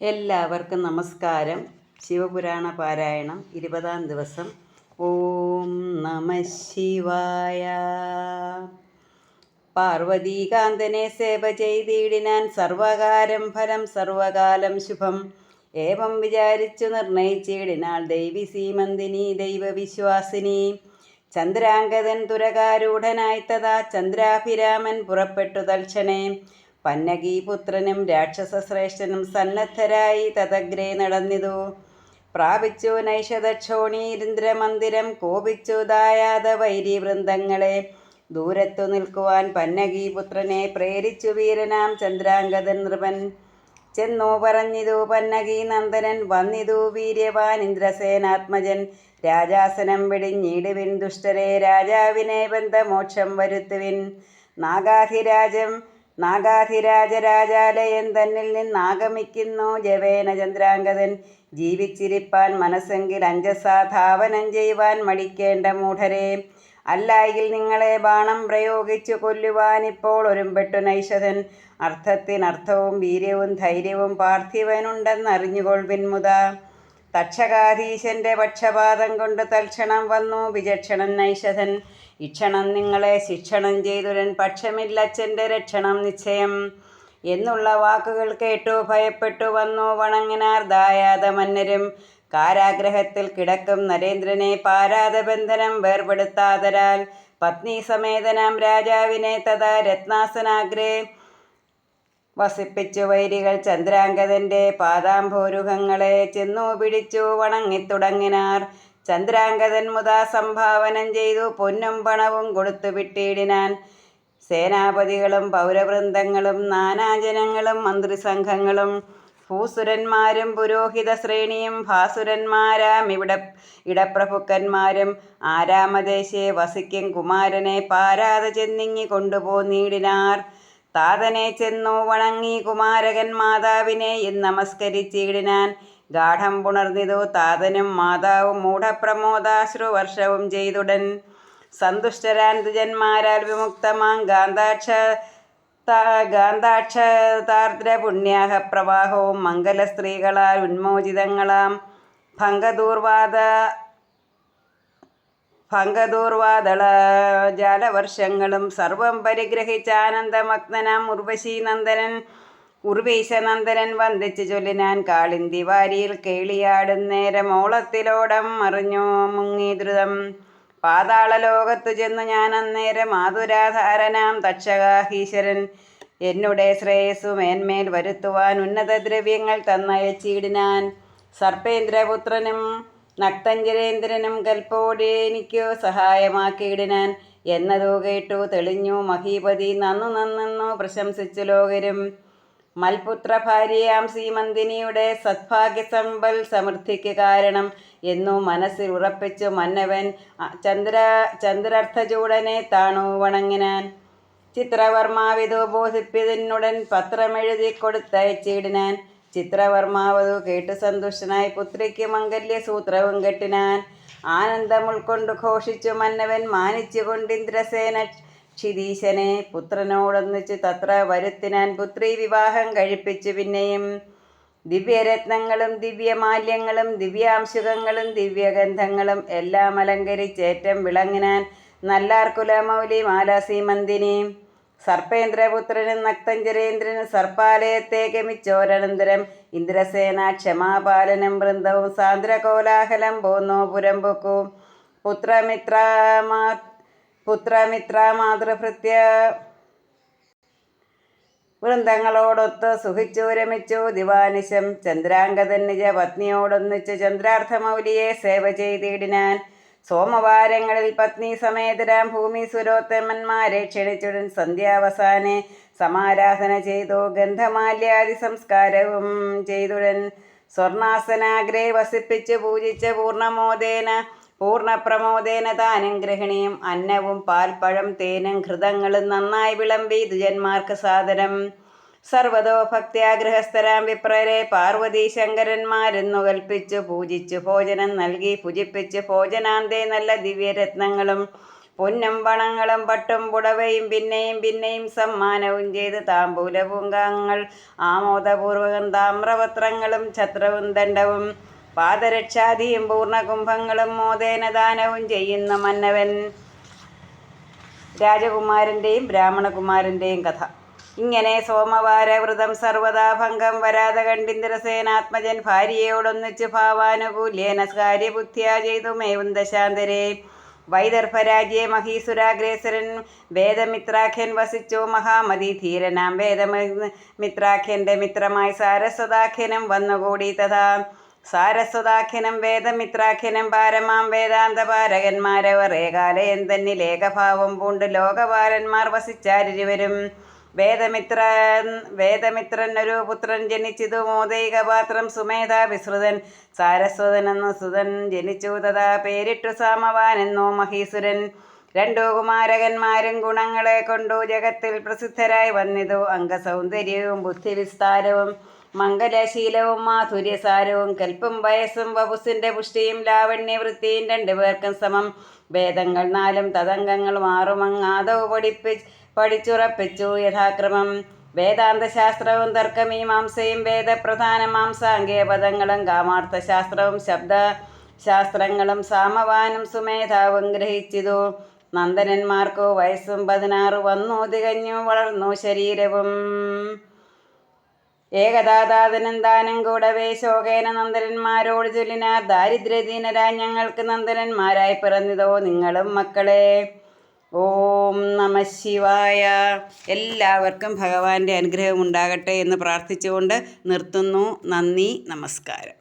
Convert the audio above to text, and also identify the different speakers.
Speaker 1: എല്ലാവർക്കും നമസ്കാരം. ശിവപുരാണ പാരായണം 20-ാം ദിവസം. ഓം നമ ശിവായ. പാർവതീകാന്തനെ സേവ ചെയ്തിടിനാൻ സർവകാരം ഫലം സർവകാലം ശുഭം. ഏവം വിചാരിച്ചു നിർണയിച്ചിടിനാൾ ദൈവി സീമന്തിനി ദൈവവിശ്വാസിനി. ചന്ദ്രാംഗതൻ തുരകാരൂഢനായി തഥാ ചന്ദ്രാഭിരാമൻ പുറപ്പെട്ടു തൽക്ഷണേ. പന്നഗീപുത്രനും രാക്ഷസശ്രേഷ്ഠനും സന്നദ്ധരായി തദഗ്രേ നടന്നിതു. പ്രാപിച്ചു നൈഷദക്ഷോണീരിന്ദ്രമന്ദിരം കോപിച്ചു ദായാത വൈരിവൃന്ദങ്ങളെ. ദൂരത്തു നിൽക്കുവാൻ പന്നഗീപുത്രനെ പ്രേരിച്ചു വീരനാം ചന്ദ്രാംഗതൻ നൃപൻ. ചെന്നു പറഞ്ഞിതു പന്നഗീ നന്ദനൻ വന്നിതു വീര്യവാൻ ഇന്ദ്രസേനാത്മജൻ. രാജാസനം വെടിഞ്ഞിടുവിൻ ദുഷ്ടരെ രാജാവിനെ ബന്ധമോക്ഷം വരുത്തുവിൻ. നാഗാധിരാജരാജാലയം തന്നിൽ നിന്നാഗമിക്കുന്നു ജവേന ചന്ദ്രാംഗതൻ. ജീവിച്ചിരിപ്പാൻ മനസ്സെങ്കിൽ അഞ്ജസാ ധാവനം ചെയ്യുവാൻ മടിക്കേണ്ട മൂഢരെ. അല്ലായിൽ നിങ്ങളെ ബാണം പ്രയോഗിച്ചു കൊല്ലുവാനിപ്പോൾ ഒരുമ്പെട്ടു നൈഷധൻ. അർത്ഥത്തിനർത്ഥവും വീര്യവും ധൈര്യവും പാർത്ഥിവനുണ്ടെന്നറിഞ്ഞുകൊള്ളുവിൻ മുതാ. തക്ഷകാധീശന്റെ പക്ഷപാതം കൊണ്ട് തൽക്ഷണം വന്നു വിചക്ഷണൻ നൈഷധൻ. ഇക്ഷണം നിങ്ങളെ ശിക്ഷണം ചെയ്തുരൻ പക്ഷമില്ലച്ഛൻ്റെ രക്ഷണം നിശ്ചയം. എന്നുള്ള വാക്കുകൾ കേട്ടു ഭയപ്പെട്ടു വന്നു വണങ്ങിനാർ ദായാത മന്നരും. കാരാഗ്രഹത്തിൽ കിടക്കും നരേന്ദ്രനെ പാരാതബന്ധനം വേർപെടുത്താതരാൽ പത്നി സമേതനാം രാജാവിനെ തഥാ രത്നാസനാഗ്രേ വസിപ്പിച്ചു വൈരികൾ ചന്ദ്രാംഗതൻ്റെ പാദാംഭോരുഹങ്ങളെ ചെന്നു പിടിച്ചു വണങ്ങിത്തുടങ്ങിനാർ. ചന്ദ്രാംഗതൻ മുതാ സംഭാവനം ചെയ്തു പൊന്നും പണവും കൊടുത്തു വിട്ടിടിനാൻ. സേനാപതികളും പൗരവൃന്ദങ്ങളും നാനാജനങ്ങളും മന്ത്രിസംഘങ്ങളും ഭൂസുരന്മാരും പുരോഹിത ശ്രേണിയും ഭാസുരന്മാരാം ഇടപ്രഭുക്കന്മാരും ആരാമദേശേ വസിക്കും കുമാരനെ പാരാതെ ചെന്നിങ്ങി കൊണ്ടുപോന്നിടിനാർ. താതനെ ചെന്നു വണങ്ങി കുമാരകൻ മാതാവിനെ നമസ്കരിച്ചിടിനാൻ. ഗാഠം പുണർന്നിതു താതനും മാതാവും മൂഢപ്രമോദാശ്രുവർഷവും ചെയ്തുടൻ. സന്തുഷ്ടരാൻ ദ്വിജന്മാരാൽ വിമുക്തമാം ഗാന്ധാക്ഷതാർദ്ര പുണ്യാഹ പ്രവാഹവും മംഗലസ്ത്രീകളാൽ ഉന്മോചിതങ്ങളാം ഭംഗദൂർവാദള ജാലവർഷങ്ങളും സർവം പരിഗ്രഹിച്ചാനന്ദമഗ്നനാം ഉർവീശനന്ദനൻ വന്ദിച്ചു ചൊല്ലിനാൻ. കാളിന്തി വാരിയിൽ കേളിയാടുന്നേരം ഓളത്തിലോടം മറിഞ്ഞു മുങ്ങി ദ്രുതം. പാതാളലോകത്തു ചെന്നു ഞാൻ അന്നേരം ആതുരാധാരനാം തക്ഷകാഹീശ്വരൻ. എന്നുടെ ശ്രേയസ്സു മേന്മേൽ വരുത്തുവാൻ ഉന്നത ദ്രവ്യങ്ങൾ തന്നയച്ചിടിനാൻ. സർപ്പേന്ദ്രപുത്രനും നക്തഞ്ചരേന്ദ്രനും കൽപ്പോടെനിക്കു സഹായമാക്കിയിടിനാൻ. എന്നതു കേട്ടു തെളിഞ്ഞു മഹീപതി നന്നു പ്രശംസിച്ചു ലോകരും. മൽപുത്ര ഭാര്യയാം സീമന്തിനിയുടെ സദ്ഭാഗ്യസമ്പൽ സമൃദ്ധിക്ക് കാരണം എന്നു മനസ്സിൽ ഉറപ്പിച്ചു മന്നവൻ ചന്ദ്രാർത്ഥചൂടനെ താണു വണങ്ങിനാൻ. ചിത്രവർമാവിതു ബോധിപ്പിതിനുടൻ പത്രമെഴുതി കൊടുത്തയച്ചിടിനാൻ. ചിത്രവർമാവതു കേട്ടു സന്തുഷ്ടനായി പുത്രിക്ക് മംഗല്യസൂത്രവും കെട്ടിനാൻ. ആനന്ദം ഉൾക്കൊണ്ടു ഘോഷിച്ചു മന്നവൻ മാനിച്ചു കൊണ്ടിന്ദ്രസേന ക്ഷിതീശനെ പുത്രനോടൊന്നിച്ചു തത്ര വരുത്തിനാൻ. പുത്രി വിവാഹം കഴിപ്പിച്ചു പിന്നെയും. ദിവ്യരത്നങ്ങളും ദിവ്യമാല്യങ്ങളും ദിവ്യാംശുകങ്ങളും ദിവ്യഗന്ധങ്ങളും എല്ലാം അലങ്കരിച്ചേറ്റം വിളങ്ങിനാൻ. നല്ലാർ കുലമൗലി മാലാസീമന്തിനി. സർപ്പേന്ദ്രപുത്രനും നക്തഞ്ചരേന്ദ്രനും സർപ്പാലയത്തെ ഗമിച്ചോരനന്തരം ഇന്ദ്രസേന ക്ഷമാപാലനം വൃന്ദവും സാന്ദ്രകോലാഹലം പോന്നു പുരമ്പൊക്കു. പുത്രമിത്രാമാതൃഭൃത്യ വൃന്ദങ്ങളോടൊത്ത് സുഖിച്ചു രമിച്ചു ദിവാനിശം. ചന്ദ്രാംഗതൻ നിജ പത്നിയോടൊന്നിച്ച് ചന്ദ്രാർത്ഥമൗലിയെ സേവ ചെയ്തിടിനാൻ. സോമവാരങ്ങളിൽ പത്നി സമേതരാം ഭൂമി സുരോത്തമന്മാരെ ക്ഷണിച്ചുടൻ സന്ധ്യാവസാനെ സമാരാധന ചെയ്തു ഗന്ധമാല്യാദി സംസ്കാരവും ചെയ്തുടൻ. സ്വർണാസനാഗ്രേ വസിപ്പിച്ച് പൂജിച്ച് പൂർണ്ണപ്രമോദേന താനും ഗൃഹിണിയും അന്നവും പാൽപ്പഴം തേനും ഘൃതങ്ങളും നന്നായി വിളമ്പി ദ്വിജന്മാർക്ക് സാദരം. സർവതോ ഭക്ത്യാഗ്രഹസ്ഥരാം വിപ്രരെ പാർവതീ ശങ്കരന്മാരെന്നു കൽപ്പിച്ചു പൂജിച്ചു ഭോജനം നൽകി ഭുജിപ്പിച്ച് ഭോജനാന്തേ നല്ല ദിവ്യരത്നങ്ങളും പൊന്നും പണങ്ങളും പട്ടും പുടവയും പിന്നെയും പിന്നെയും സമ്മാനവും ചെയ്ത് താമ്പൂലപൂങ്കാങ്ങൾ ആമോദപൂർവകം താമ്രപത്രങ്ങളും ഛത്രവും ദണ്ഡവും പാദരക്ഷാദിയും പൂർണ്ണകുംഭങ്ങളും മോദേന ദാനവും ചെയ്യുന്ന മന്നവൻ. രാജകുമാരൻ്റെയും ബ്രാഹ്മണകുമാരൻ്റെയും കഥ. ഇങ്ങനെ സോമവാരവ്രതം സർവദാ ഭംഗം വരാതെ കണ്ടിന്ദ്രസേനാത്മജൻ ഭാര്യയോടൊന്നിച്ചു ഭാവാനുകൂല്യേന കാര്യബുദ്ധിയാ ചെയ്തു മേവും ദശാന്തരെ. വൈദർഭരാജ്യെ മഹീസുരാഗ്രേസരൻ വേദമിത്രാഖ്യൻ വസിച്ചു മഹാമതി ധീരനാം. വേദമിത്രാഖ്യൻ്റെ മിത്രമായി സാരസ്വതാഖ്യനും വന്നുകൂടി. തഥാ സാരസ്വതാഖ്യനും വേദമിത്രാഖ്യനും പാരമാം വേദാന്തപാരകന്മാരവർ ഏകാലയം തന്നിൽ ഏകഭാവം പൂണ്ട് ലോകപാലന്മാർ വസിച്ചാരിരുവരും. വേദമിത്രൻ ഒരു പുത്രൻ ജനിച്ചിതു മോദൈകപാത്രം സുമേധാവിശ്രുതൻ സാരസ്വതനെന്നു സുതൻ ജനിച്ചു. തഥാ പേരിട്ടു സാമവാനെന്നോ മഹീസുരൻ. രണ്ടു കുമാരകന്മാരും ഗുണങ്ങളെ കൊണ്ടു ജഗത്തിൽ പ്രസിദ്ധരായി വന്നിതു. അംഗസൗന്ദര്യവും ബുദ്ധിവിസ്താരവും മംഗലശീലവും മാധുര്യസാരവും കൽപ്പും വയസ്സും വപുസിൻ്റെ പുഷ്ടിയും ലാവണ്യവൃത്തിയും രണ്ടുപേർക്കും സമം. വേദങ്ങൾ 4 തദംഗങ്ങൾ 6 ആദവ് പഠിച്ചുറപ്പിച്ചു യഥാക്രമം. വേദാന്തശാസ്ത്രവും തർക്കമീമാംസയും വേദപ്രധാനമാം സാങ്കേപദങ്ങളും കാമാർത്ഥശാസ്ത്രവും ശബ്ദശാസ്ത്രങ്ങളും സാമവാനും സുമേധാവും ഗ്രഹിച്ചിതു. നന്ദനന്മാർക്കു വയസ്സും 16 വന്നു തികഞ്ഞു വളർന്നു ശരീരവും. ഏകദാതാതനും താനും കൂടവേ ശോകേന നന്ദനന്മാരോട് ചൊല്ലിനാർ, ദാരിദ്ര്യദീനരായി ഞങ്ങൾക്ക് നന്ദനന്മാരായി പിറന്നിതോ നിങ്ങളും മക്കളെ. ഓം നമഃ ശിവായ. എല്ലാവർക്കും ഭഗവാന്റെ അനുഗ്രഹം ഉണ്ടാകട്ടെ എന്ന് പ്രാർത്ഥിച്ചുകൊണ്ട് നിർത്തുന്നു. നന്ദി, നമസ്കാരം.